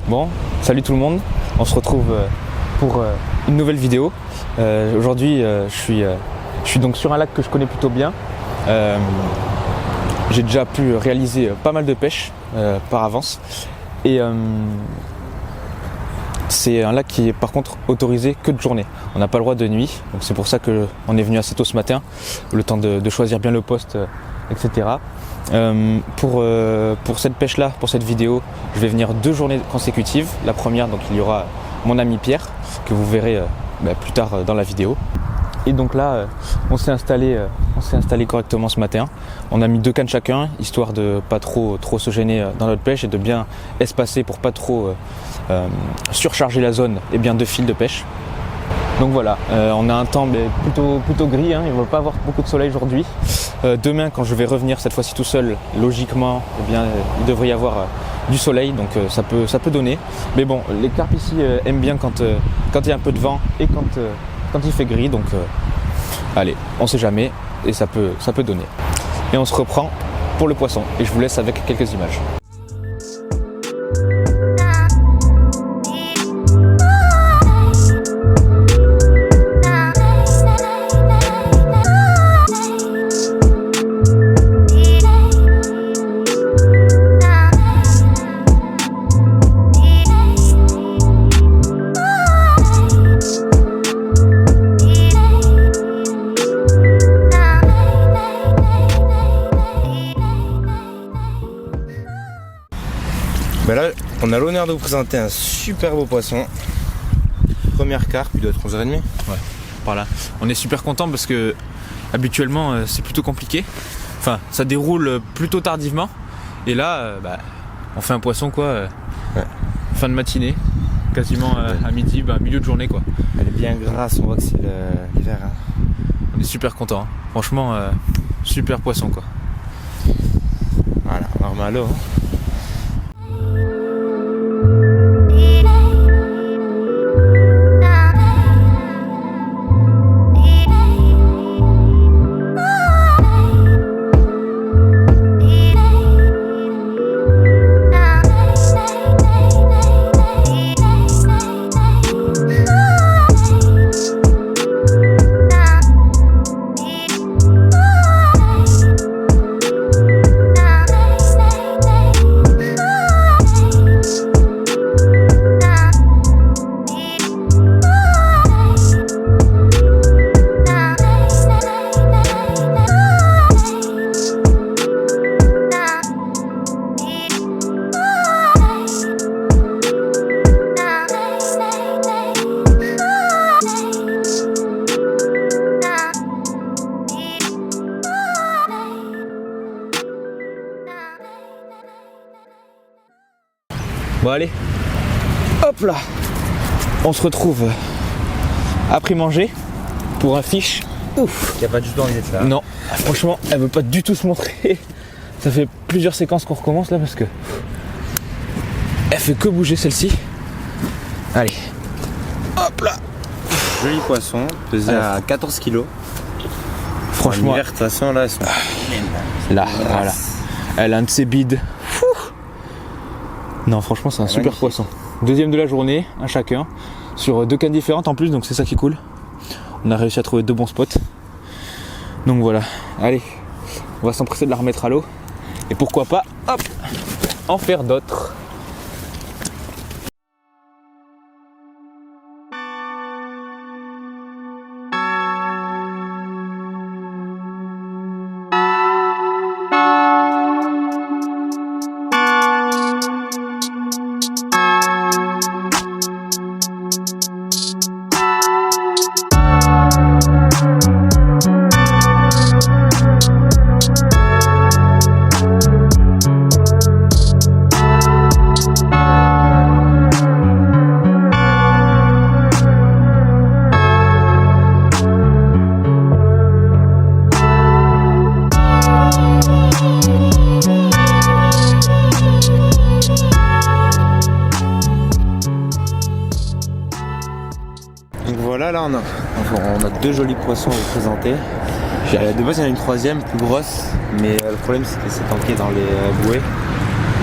Bon, salut tout le monde, on se retrouve pour une nouvelle vidéo. Aujourd'hui je suis donc sur un lac que je connais plutôt bien. J'ai déjà pu réaliser pas mal de pêches par avance et c'est un lac qui est par contre autorisé que de journée. On n'a pas le droit de nuit, donc c'est pour ça qu'on est venu assez tôt ce matin, le temps de choisir bien le poste, etc. Pour cette pêche là, pour cette vidéo, je vais venir 2 journées consécutives. La première, donc il y aura mon ami Pierre que vous verrez plus tard dans la vidéo. Et donc là on s'est installé correctement ce matin. On a mis 2 cannes chacun, histoire de pas trop se gêner dans notre pêche et de bien espacer pour pas trop surcharger la zone et bien 2 fils de pêche. Donc voilà, on a un temps plutôt gris, il ne va pas avoir beaucoup de soleil aujourd'hui. Demain, quand je vais revenir cette fois-ci tout seul, logiquement, il devrait y avoir du soleil, donc ça peut donner. Mais bon, les carpes ici aiment bien quand il y a un peu de vent et quand il fait gris, donc allez, on sait jamais et ça peut donner. Et on se reprend pour le poisson et je vous laisse avec quelques images. Ben là, on a l'honneur de vous présenter un super beau poisson. Première carpe, il doit être 11h30. Ouais, par là. On est super content parce que habituellement c'est plutôt compliqué. Enfin, ça déroule plutôt tardivement. Et là, on fait un poisson quoi. Ouais. Fin de matinée, quasiment à midi, milieu de journée quoi. Elle est bien grasse, on voit que c'est l'hiver. On est super content. Franchement, super poisson quoi. Voilà, normalo. Bon allez, hop là, on se retrouve après manger pour un fish. Ouf. Il n'y a pas du tout envie d'être là. Non, franchement, elle veut pas du tout se montrer. Ça fait plusieurs séquences qu'on recommence là parce que elle fait que bouger celle-ci. Allez, hop là. Joli poisson, pesé à 14 kg. Franchement, de toute façon, là, elles sont là, voilà. Elle a un de ses bides. Non, franchement, c'est un super magnifique poisson. Deuxième de la journée, un chacun, sur 2 cannes différentes en plus, donc c'est ça qui est cool. On a réussi à trouver 2 bons spots. Donc voilà, allez, on va s'empresser de la remettre à l'eau. Et pourquoi pas, hop, en faire d'autres. là on a 2 jolis poissons à vous présenter. De base il y en a une troisième plus grosse, mais le problème c'est qu'elle s'est tanquée dans les bouées.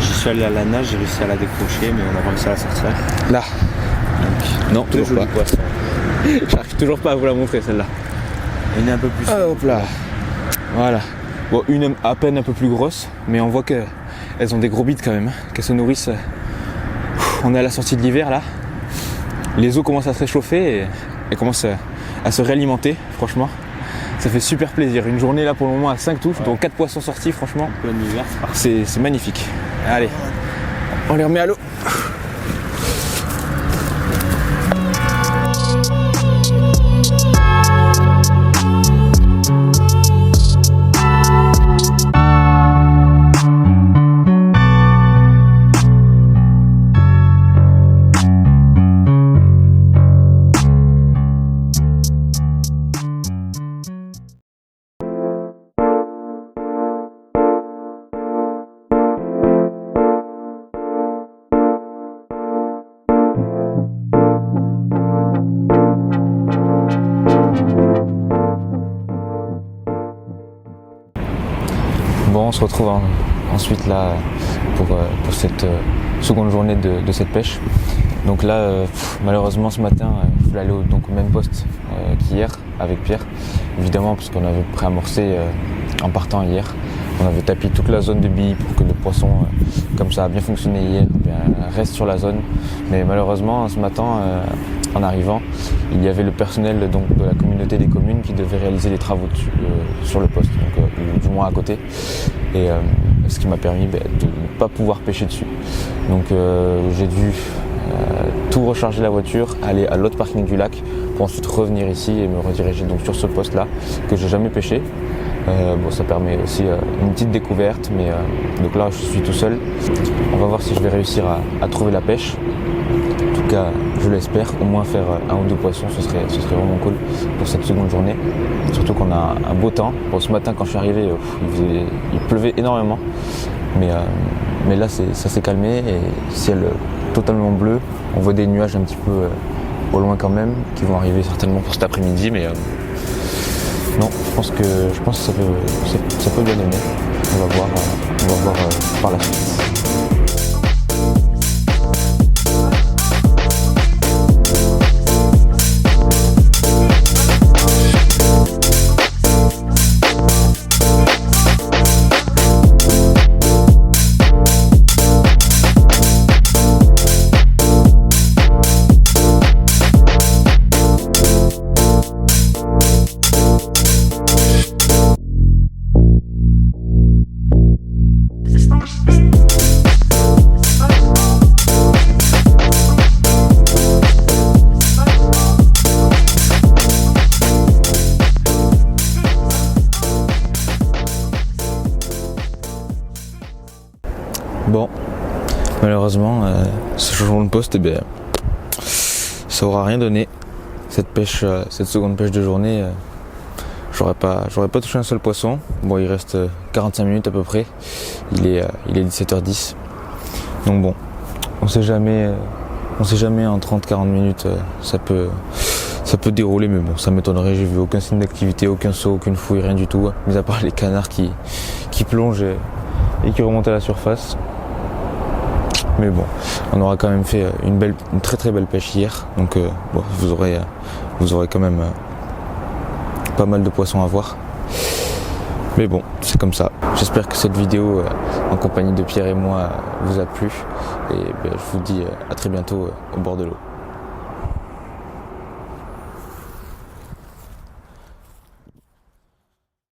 J'y suis allé à la nage, j'ai réussi à la décrocher, mais on a pas réussi à la sortir. Là. Donc, Non, toujours pas. Poisson. J'arrive toujours pas à vous la montrer celle-là. Une est un peu plus. Hop là. Voilà. Bon, une à peine un peu plus grosse, mais on voit qu'elles ont des gros bites quand même, qu'elles se nourrissent. On est à la sortie de l'hiver là. Les eaux commencent à se réchauffer et elles commencent à se réalimenter, franchement. Ça fait super plaisir. Une journée là pour le moment à 5 touches, dont 4 poissons sortis, franchement. En plein hiver, c'est parti. C'est magnifique. Allez, on les remet à l'eau. Bon, on se retrouve ensuite là pour cette seconde journée de cette pêche. Donc là, malheureusement ce matin, je voulais aller au même poste qu'hier avec Pierre, évidemment parce qu'on avait préamorcé en partant hier. On avait tapis toute la zone de billes pour que le poisson, comme ça a bien fonctionné hier, reste sur la zone. Mais malheureusement, ce matin, en arrivant, il y avait le personnel donc, de la communauté des communes qui devait réaliser les travaux sur le poste, donc, du moins à côté. Et ce qui m'a permis de ne pas pouvoir pêcher dessus. Donc j'ai dû tout recharger la voiture, aller à l'autre parking du lac pour ensuite revenir ici et me rediriger donc sur ce poste là que j'ai jamais pêché. Bon, ça permet aussi une petite découverte, mais donc là je suis tout seul. On va voir si je vais réussir à trouver la pêche. En tout cas, je l'espère, au moins faire 1 ou 2 poissons, ce serait vraiment cool pour cette seconde journée. Surtout qu'on a un beau temps. Bon, ce matin quand je suis arrivé, il pleuvait énormément, mais là ça s'est calmé et ciel totalement bleu. On voit des nuages un petit peu au loin quand même, qui vont arriver certainement pour cet après-midi, mais non, je pense que ça peut bien donner. On va voir par la suite. Bon, malheureusement, ce changement de poste, ça aura rien donné. Cette seconde pêche de journée, j'aurais pas touché un seul poisson. Bon, il reste 45 minutes à peu près. Il est 17h10. Donc bon, on sait jamais en 30-40 minutes, ça peut dérouler, mais bon, ça m'étonnerait. J'ai vu aucun signe d'activité, aucun saut, aucune fouille, rien du tout, mis à part les canards qui plongent et qui remontent à la surface. Mais bon, on aura quand même fait une très très belle pêche hier, donc bon, vous aurez quand même pas mal de poissons à voir. Mais bon, c'est comme ça. J'espère que cette vidéo en compagnie de Pierre et moi vous a plu, et je vous dis à très bientôt au bord de l'eau.